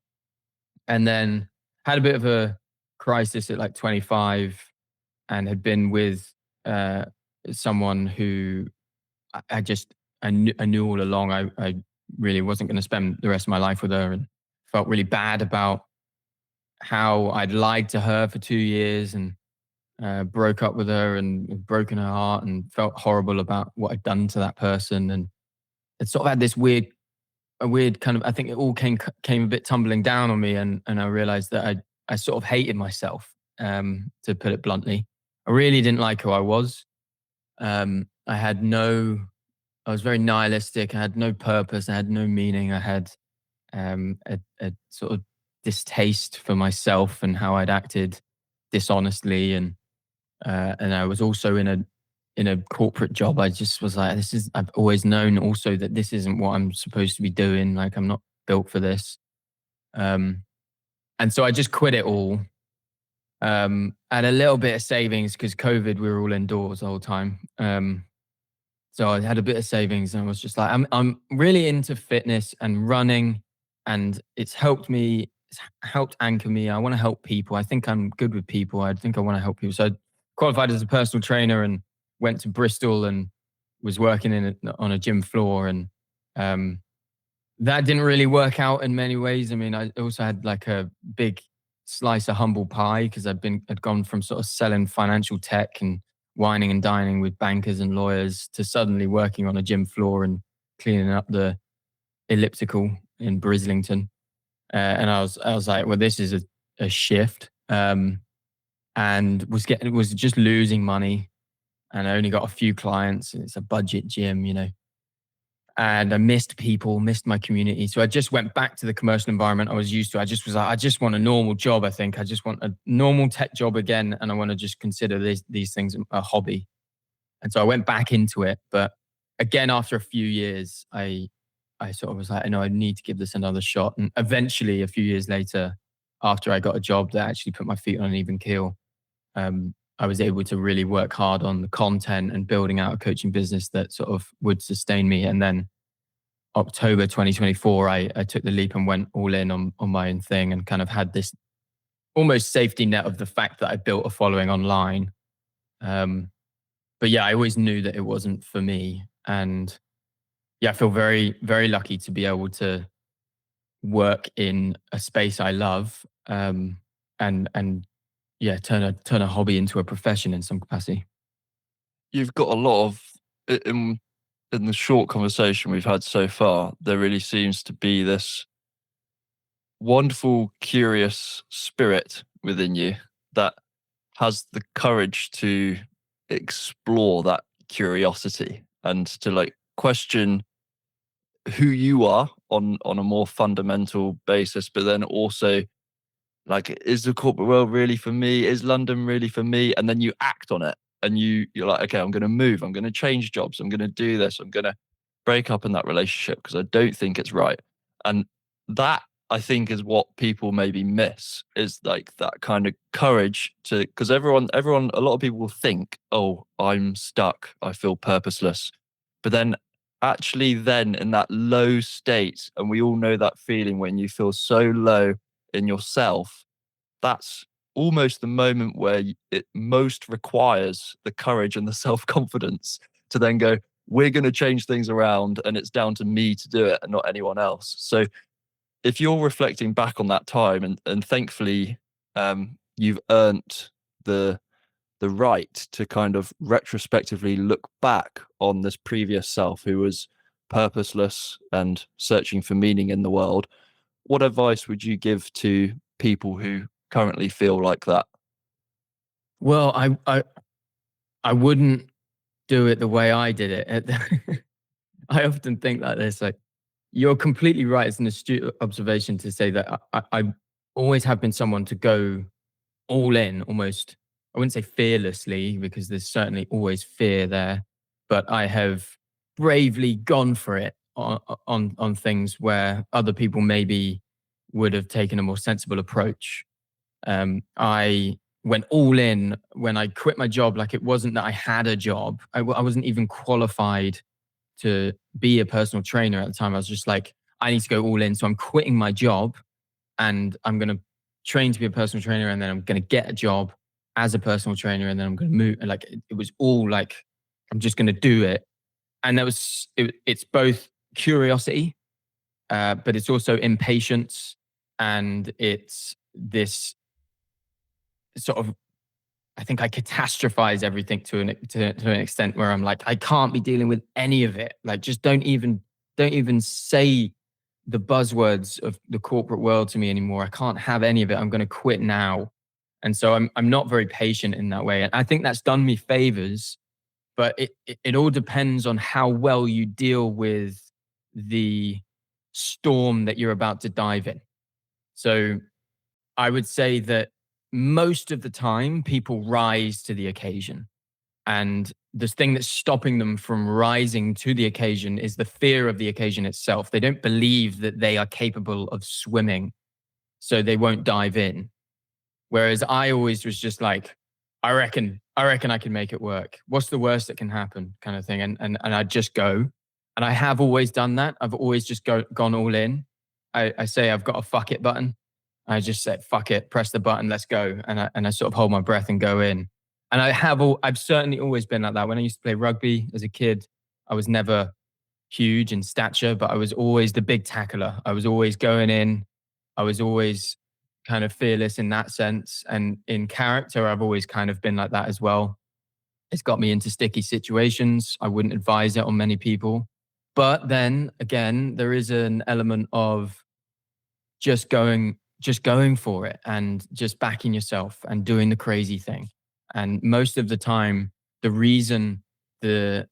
and then had a bit of a crisis at like 25, and had been with uh, someone who I just I knew all along I really wasn't going to spend the rest of my life with her, and felt really bad about how I'd lied to her for 2 years, and broke up with her and broken her heart, and felt horrible about what I'd done to that person. And it sort of had this weird kind of, I think it all came a bit tumbling down on me, and I realized that I sort of hated myself, to put it bluntly. I really didn't like who I was. I had no I was very nihilistic. I had no purpose. I had no meaning. I had a sort of distaste for myself and how I'd acted dishonestly, and I was also in a corporate job. I just was like, this is. I've always known also that this isn't what I'm supposed to be doing. Like, I'm not built for this. Um, and so I just quit it all. And a little bit of savings because COVID, we were all indoors the whole time. So I had a bit of savings, and I was just like, I'm really into fitness and running, and it's helped anchor me. I want to help people. I think I'm good with people. I think I want to help people. So I qualified as a personal trainer and went to Bristol and was working on a gym floor. And um, that didn't really work out in many ways. I mean, I also had like a big slice of humble pie because had gone from sort of selling financial tech and whining and dining with bankers and lawyers to suddenly working on a gym floor and cleaning up the elliptical in Brislington. And I was like, well, this is a shift. And was just losing money, and I only got a few clients. It's a budget gym, and I missed people, missed my community. So I just went back to the commercial environment I was used to. I just was like, I just want a normal job. I think I just want a normal tech job again, and I want to just consider these things a hobby. And so I went back into it. But again, after a few years, I sort of was like, I know I need to give this another shot. And eventually, a few years later, after I got a job that actually put my feet on an even keel, I was able to really work hard on the content and building out a coaching business that sort of would sustain me. And then October 2024, I took the leap and went all in on my own thing, and kind of had this almost safety net of the fact that I built a following online. Um, but yeah, I always knew that it wasn't for me. And yeah, I feel very, very lucky to be able to work in a space I love, and yeah, turn a hobby into a profession in some capacity. You've got a lot of in the short conversation we've had so far, there really seems to be this wonderful, curious spirit within you that has the courage to explore that curiosity and to like question who you are on a more fundamental basis, but then also like, is the corporate world really for me? Is London really for me? And then you act on it, and you're like, okay, I'm going to move. I'm going to change jobs. I'm going to do this. I'm going to break up in that relationship because I don't think it's right. And that, I think, is what people maybe miss, is like that kind of courage to, because everyone, a lot of people will think, oh, I'm stuck. I feel purposeless. But then actually then in that low state, and we all know that feeling when you feel so low in yourself, that's almost the moment where it most requires the courage and the self-confidence to then go, we're going to change things around, and it's down to me to do it and not anyone else. So if you're reflecting back on that time, and thankfully you've earned the right to kind of retrospectively look back on this previous self who was purposeless and searching for meaning in the world, what advice would you give to people who currently feel like that? Well, I wouldn't do it the way I did it. I often think like this, like, you're completely right. It's an astute observation to say that I always have been someone to go all in, almost. I wouldn't say fearlessly, because there's certainly always fear there, but I have bravely gone for it on things where other people maybe would have taken a more sensible approach. I went all in when I quit my job. Like, it wasn't that I had a job. I wasn't even qualified to be a personal trainer at the time. I was just like, I need to go all in. So I'm quitting my job and I'm going to train to be a personal trainer. And then I'm going to get a job as a personal trainer. And then I'm going to move. And like, it was all like, I'm just going to do it. And it's both curiosity, but it's also impatience. And it's this sort of, I think I catastrophize everything to an extent where I'm like, I can't be dealing with any of it. Like, just don't even say the buzzwords of the corporate world to me anymore. I can't have any of it. I'm going to quit now. And so I'm not very patient in that way. And I think that's done me favors, but it all depends on how well you deal with the storm that you're about to dive in. So I would say that most of the time people rise to the occasion. And the thing that's stopping them from rising to the occasion is the fear of the occasion itself. They don't believe that they are capable of swimming, so they won't dive in. Whereas I always was just like, I reckon I can make it work. What's the worst that can happen, kind of thing. And I'd just go. And I have always done that. I've always just gone all in. I say I've got a fuck it button. I just say, fuck it, press the button, let's go. And I sort of hold my breath and go in. And I've certainly always been like that. When I used to play rugby as a kid, I was never huge in stature, but I was always the big tackler. I was always going in. I was always kind of fearless in that sense. And in character, I've always kind of been like that as well. It's got me into sticky situations. I wouldn't advise it on many people. But then again, there is an element of just going for it and just backing yourself and doing the crazy thing. And most of the time, the reason the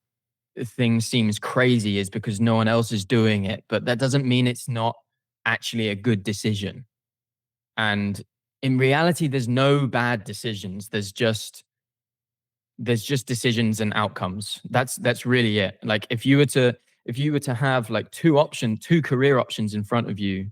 thing seems crazy is because no one else is doing it. But that doesn't mean it's not actually a good decision. And in reality, there's no bad decisions. There's just decisions and outcomes. That's really it. Like, if you were to have like two career options in front of you,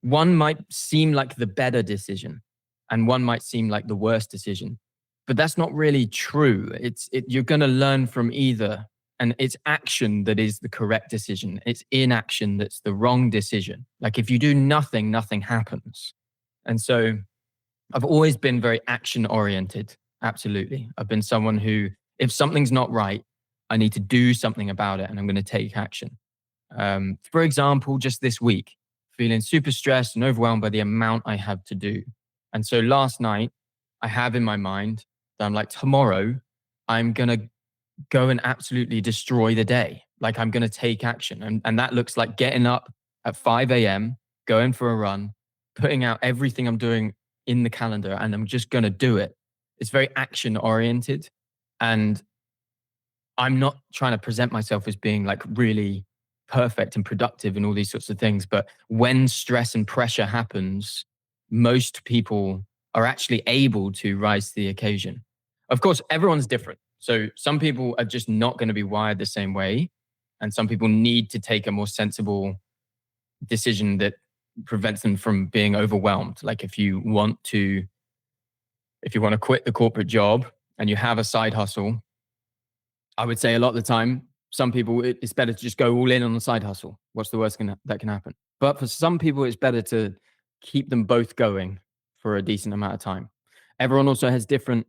one might seem like the better decision and one might seem like the worst decision, but that's not really true. You're going to learn from either, and it's action that is the correct decision. It's inaction that's the wrong decision. Like, if you do nothing, nothing happens. And so I've always been very action oriented. Absolutely. I've been someone who, if something's not right, I need to do something about it and I'm going to take action. For example, just this week, feeling super stressed and overwhelmed by the amount I have to do. And so last night, I have in my mind that I'm like, tomorrow, I'm going to go and absolutely destroy the day. Like, I'm going to take action. And that looks like getting up at 5 a.m., going for a run, putting out everything I'm doing in the calendar, and I'm just going to do it. It's very action oriented. And I'm not trying to present myself as being like really perfect and productive and all these sorts of things. But when stress and pressure happens, most people are actually able to rise to the occasion. Of course, everyone's different. So some people are just not going to be wired the same way. And some people need to take a more sensible decision that prevents them from being overwhelmed. Like, if you want to quit the corporate job and you have a side hustle, I would say a lot of the time, some people, it's better to just go all in on the side hustle. What's the worst that can happen? But for some people, it's better to keep them both going for a decent amount of time. Everyone also has different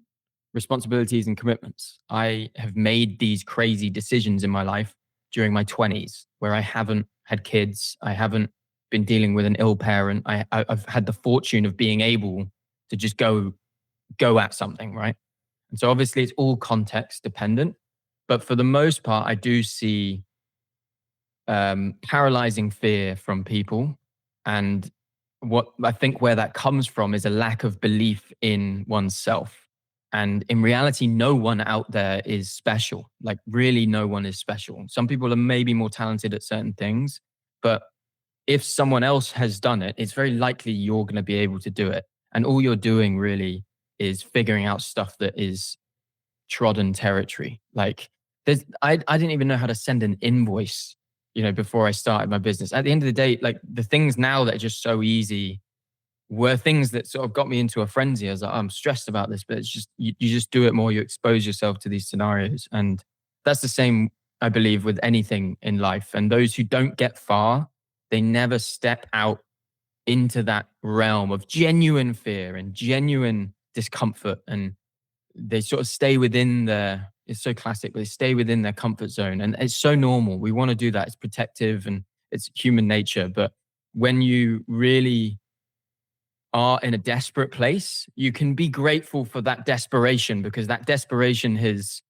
responsibilities and commitments. I have made these crazy decisions in my life during my 20s where I haven't had kids. I haven't been dealing with an ill parent. I've had the fortune of being able to just go at something, right? And so obviously it's all context dependent. But for the most part, I do see paralyzing fear from people. And what I think where that comes from is a lack of belief in oneself. And in reality, no one out there is special. Like, really, no one is special. Some people are maybe more talented at certain things, but if someone else has done it, it's very likely you're going to be able to do it. And all you're doing really is figuring out stuff that is trodden territory. Like, I didn't even know how to send an invoice, before I started my business. At the end of the day, like, the things now that are just so easy, were things that sort of got me into a frenzy. I was like, "Oh, I'm stressed about this," but it's just you just do it more. You expose yourself to these scenarios, and that's the same, I believe, with anything in life. And those who don't get far, they never step out into that realm of genuine fear and genuine discomfort, and they sort of stay within their, it's so classic, but they stay within their comfort zone. And it's so normal. We want to do that. It's protective and it's human nature. But when you really are in a desperate place, you can be grateful for that desperation, because that desperation has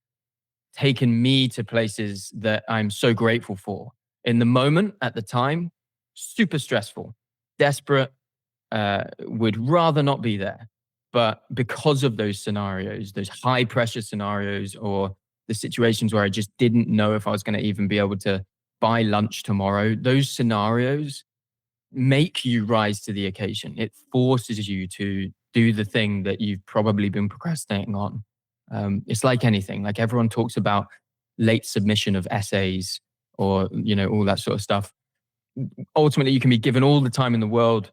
taken me to places that I'm so grateful for. In the moment, at the time, super stressful, desperate, would rather not be there. But because of those scenarios, those high pressure scenarios, or the situations where I just didn't know if I was going to even be able to buy lunch tomorrow, those scenarios make you rise to the occasion. It forces you to do the thing that you've probably been procrastinating on. It's like anything. Like everyone talks about late submission of essays, or all that sort of stuff. Ultimately, you can be given all the time in the world,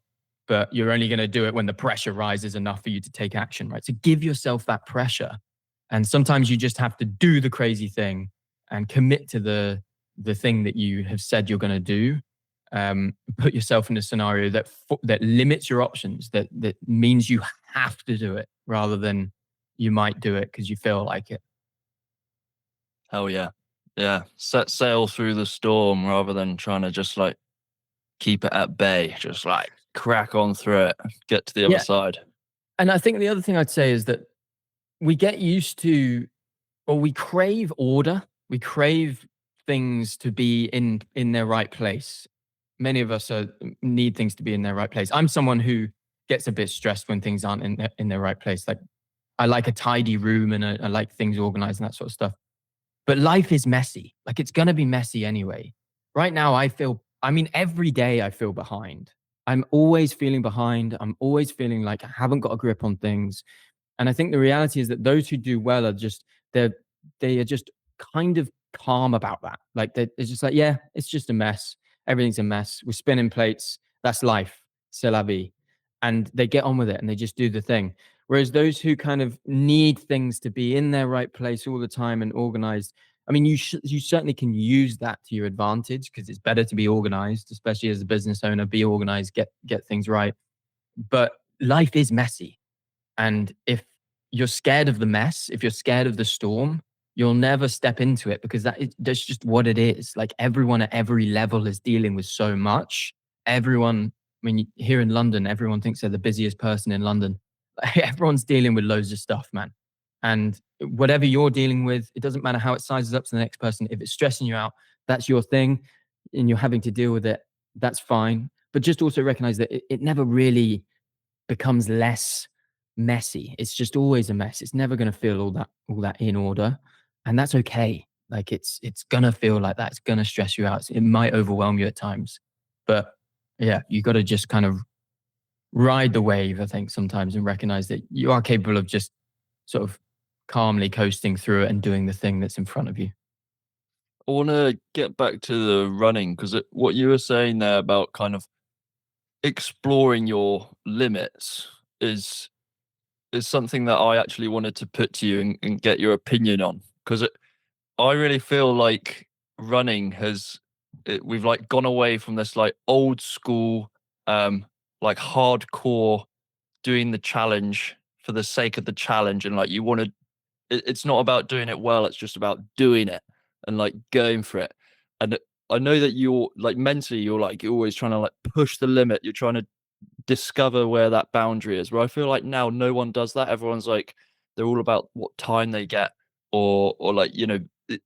but you're only going to do it when the pressure rises enough for you to take action, right? So give yourself that pressure. And sometimes you just have to do the crazy thing and commit to the thing that you have said you're going to do. Put yourself in a scenario that limits your options, that means you have to do it rather than you might do it because you feel like it. Hell yeah. Yeah. Set sail through the storm rather than trying to just like keep it at bay. Just like crack on through it, get to the other Yeah. side. And I think the other thing I'd say is that we get used to, or we crave order. We crave things to be in their right place. Many of us need things to be in their right place. I'm someone who gets a bit stressed when things aren't in their right place. Like I like a tidy room, and I like things organized and that sort of stuff. But life is messy. Like it's going to be messy anyway. Right now, I mean, every day I feel behind. I'm always feeling behind. I'm always feeling like I haven't got a grip on things. And I think the reality is that those who do well are just, they're, they are just kind of calm about that. Like it's just like, yeah, it's just a mess. Everything's a mess. We're spinning plates. That's life. C'est la vie. And they get on with it and they just do the thing. Whereas those who kind of need things to be in their right place all the time and organized, I mean, you certainly can use that to your advantage, because it's better to be organized, especially as a business owner. Be organized, get things right. But life is messy, and if you're scared of the mess, if you're scared of the storm, you'll never step into it, because that's just what it is. Like everyone at every level is dealing with so much. Everyone, I mean, here in London, everyone thinks they're the busiest person in London. Everyone's dealing with loads of stuff, man. And whatever you're dealing with, it doesn't matter how it sizes up to the next person. If it's stressing you out, that's your thing, and you're having to deal with it. That's fine. But just also recognize that it never really becomes less messy. It's just always a mess. It's never going to feel all that in order, and that's okay. Like it's gonna feel like that. It's gonna stress you out. It might overwhelm you at times, but yeah, you got to just kind of ride the wave, I think, sometimes, and recognize that you are capable of just sort of calmly coasting through it and doing the thing that's in front of you. I want to get back to the running because what you were saying there about kind of exploring your limits is something that I actually wanted to put to you and get your opinion on, because I really feel like running we've like gone away from this like old school, like hardcore doing the challenge for the sake of the challenge, and like you want to, it's not about doing it well, it's just about doing it and like going for it. And I know that you're like mentally, you're always trying to like push the limit, you're trying to discover where that boundary is. Where I feel like now no one does that. Everyone's like they're all about what time they get, or like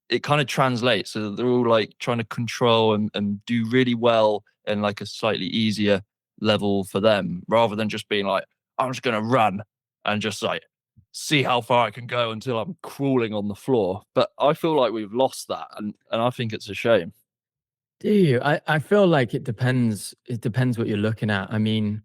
it kind of translates. So they're all like trying to control and do really well in like a slightly easier level for them, rather than just being like, I'm just gonna run and just like see how far I can go until I'm crawling on the floor. But I feel like we've lost that, and I think it's a shame. Do you? I feel like it depends. It depends what you're looking at. I mean,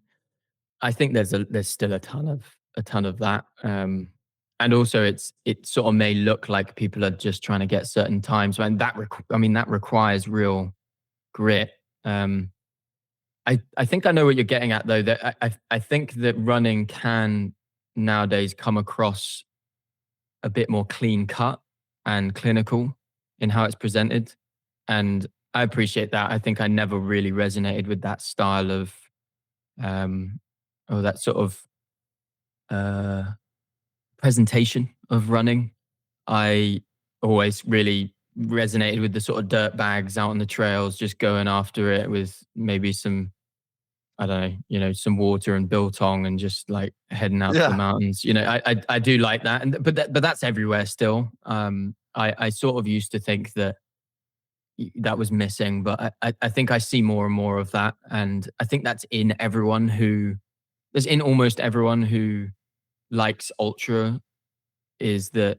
I think there's still a ton of that. And also it sort of may look like people are just trying to get certain times, and I mean that requires real grit. Um, I think I know what you're getting at though. That I think that running can nowadays come across a bit more clean cut and clinical in how it's presented. And I appreciate that. I think I never really resonated with that style of um or that sort of uh presentation of running. I always really resonated with the sort of dirt bags out on the trails, just going after it with maybe some, I don't know, some water and biltong and just like heading out to the Yeah. mountains. I do like that, and but that's everywhere still. I sort of used to think that that was missing, but I think I see more and more of that, and I think that's in everyone who, there's in almost everyone who likes ultra, is that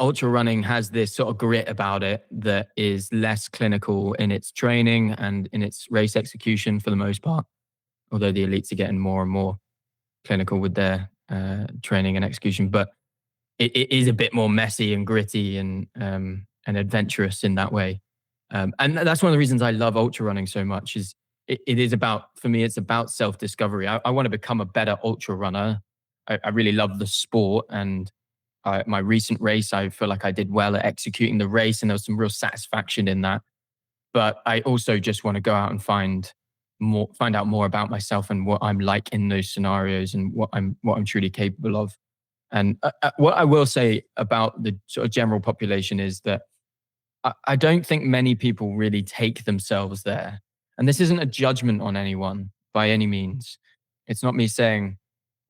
ultra running has this sort of grit about it that is less clinical in its training and in its race execution for the most part. Although the elites are getting more and more clinical with their training and execution, but it is a bit more messy and gritty and adventurous in that way. And that's one of the reasons I love ultra running so much. Is it is about, for me, it's about self discovery. I want to become a better ultra runner. I really love the sport, and my recent race, I feel like I did well at executing the race, and there was some real satisfaction in that. But I also just want to go out and find out more about myself and what I'm like in those scenarios and what I'm truly capable of. And what I will say about the sort of general population is that I don't think many people really take themselves there. And this isn't a judgment on anyone by any means. It's not me saying,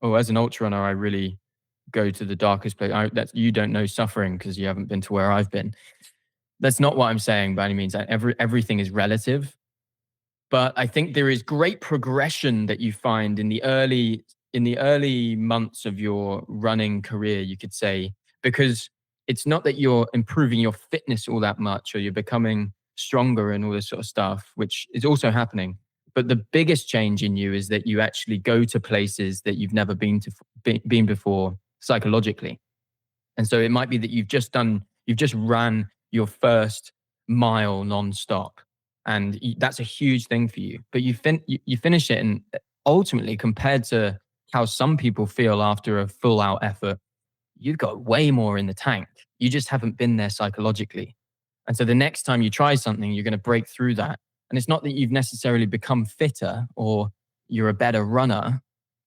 oh, as an ultra runner, I really go to the darkest place. You don't know suffering because you haven't been to where I've been. That's not what I'm saying by any means. Everything is relative, but I think there is great progression that you find in the early months of your running career, you could say, because it's not that you're improving your fitness all that much or you're becoming stronger and all this sort of stuff, which is also happening. But the biggest change in you is that you actually go to places that you've never been before psychologically. And so it might be that you've just ran your first mile nonstop, and that's a huge thing for you. But you finish it, and ultimately, compared to how some people feel after a full out effort, you've got way more in the tank. You just haven't been there psychologically. And so the next time you try something, you're going to break through that. And it's not that you've necessarily become fitter or you're a better runner.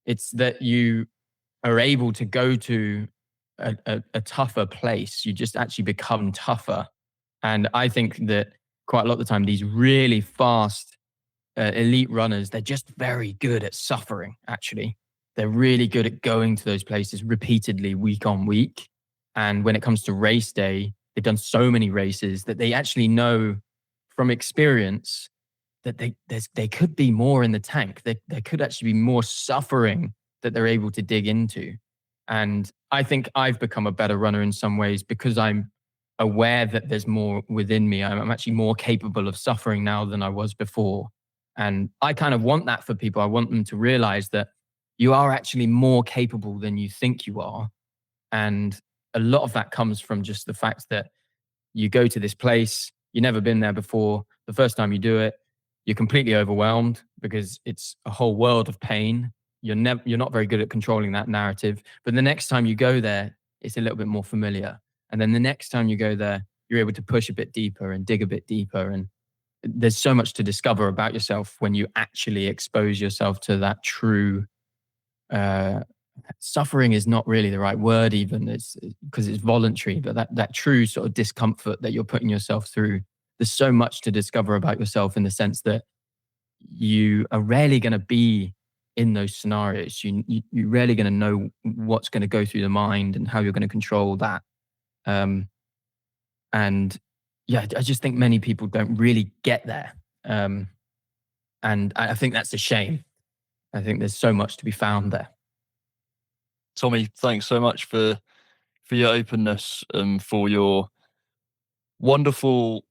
It's that you are able to go to a tougher place. You just actually become tougher. And I think that quite a lot of the time, these really fast elite runners, they're just very good at suffering, actually. They're really good at going to those places repeatedly, week on week. And when it comes to race day, they've done so many races that they actually know from experience that they could be more in the tank. There could actually be more suffering that they're able to dig into. And I think I've become a better runner in some ways because I'm aware that there's more within me. I'm actually more capable of suffering now than I was before. And I kind of want that for people. I want them to realize that you are actually more capable than you think you are. And a lot of that comes from just the fact that you go to this place, you've never been there before. The first time you do it, you're completely overwhelmed because it's a whole world of pain. You're not very good at controlling that narrative. But the next time you go there, it's a little bit more familiar. And then the next time you go there, you're able to push a bit deeper and dig a bit deeper. And there's so much to discover about yourself when you actually expose yourself to that true uh, suffering is not really the right word, even. It's because it's voluntary, but that true sort of discomfort that you're putting yourself through. There's so much to discover about yourself in the sense that you are rarely going to be in those scenarios. You're rarely going to know what's going to go through the mind and how you're going to control that. Um, and yeah, I just think many people don't really get there. And I think that's a shame. I think there's so much to be found there. Tommy, thanks so much for your openness and for your wonderful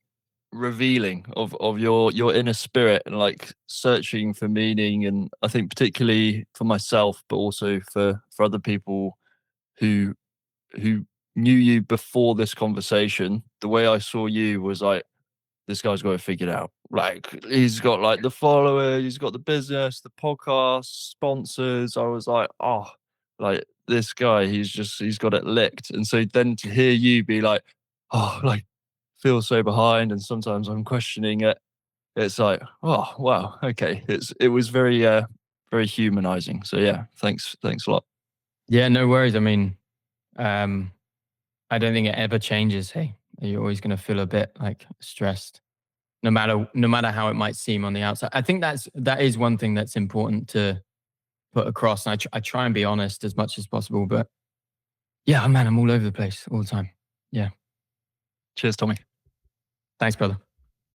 revealing of your inner spirit and like searching for meaning. And I think particularly for myself, but also for other people who who knew you before this conversation, the way I saw you was like this guy's got it figured out. Like he's got like the follower, he's got the business, the podcast, sponsors. I was like, oh, like this guy, he's got it licked. And so then to hear you be like, oh, like feel so behind, and sometimes I'm questioning it. It's like, oh wow, okay. It was very humanizing. So yeah, thanks a lot. Yeah, no worries. I mean, um, I don't think it ever changes. Hey, you're always going to feel a bit like stressed, no matter how it might seem on the outside. I think that is one thing that's important to put across. And I try and be honest as much as possible. But yeah, man, I'm all over the place all the time. Yeah. Cheers, Tommy. Thanks, brother.